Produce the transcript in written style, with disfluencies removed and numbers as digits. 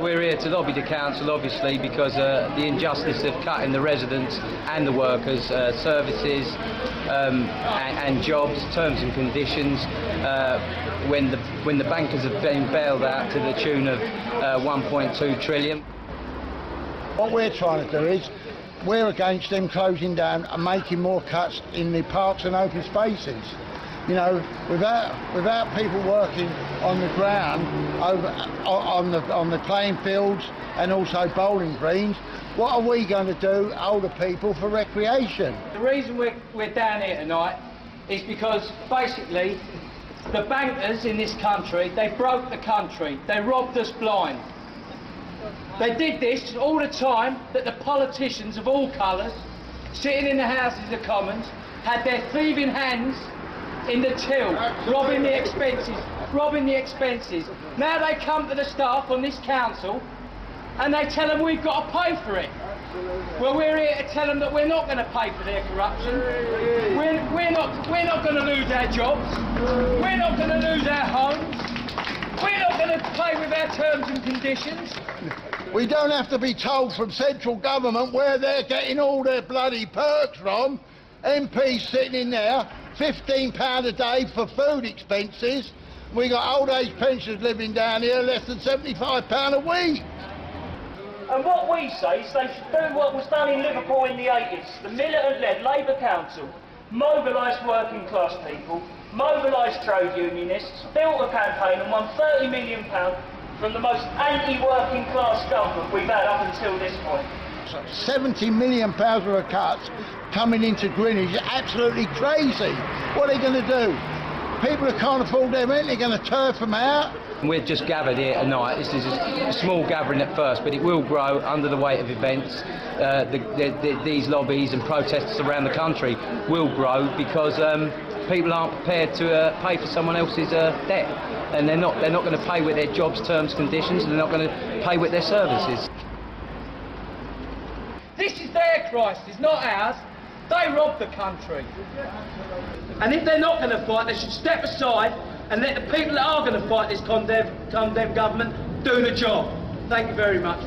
we're here to lobby the council, obviously, because the injustice of cutting the residents and the workers' services and jobs, terms and conditions, when the bankers have been bailed out to the tune of 1.2 trillion. What we're trying to do is we're against them closing down and making more cuts in the parks and open spaces. You know, without people working on the ground, on the playing fields and also bowling greens, what are we going to do, older people, for recreation? The reason we're down here tonight is because basically the bankers in this country, they broke the country, they robbed us blind. They did this all the time that the politicians of all colours, sitting in the Houses of Commons, had their thieving hands in the till, robbing the expenses. Now they come to the staff on this council and they tell them we've got to pay for it. Well, we're here to tell them that we're not going to pay for their corruption. We're not going to lose our jobs. We're not going to lose our homes. We're not going to play with our terms and conditions. We don't have to be told from central government where they're getting all their bloody perks from. MPs sitting in there, £15 a day for food expenses. We got old age pensioners living down here less than £75 a week. And what we say is they should do what was done in Liverpool in the 80s. The militant-led Labour Council mobilised working class people, mobilised trade unionists, built a campaign and won £30 million from the most anti-working class government we've had up until this point. £70 million worth of cuts coming into Greenwich is absolutely crazy. What are they going to do? People who can't afford their rent, they're going to turf them out. We're just gathered here tonight. This is a small gathering at first, but it will grow under the weight of events. These lobbies and protests around the country will grow because people aren't prepared to pay for someone else's debt, and they're not going to pay with their jobs, terms, conditions, and they're not going to pay with their services. This is their crisis, not ours. They robbed the country. And if they're not going to fight, they should step aside and let the people that are going to fight this condemned government do the job. Thank you very much.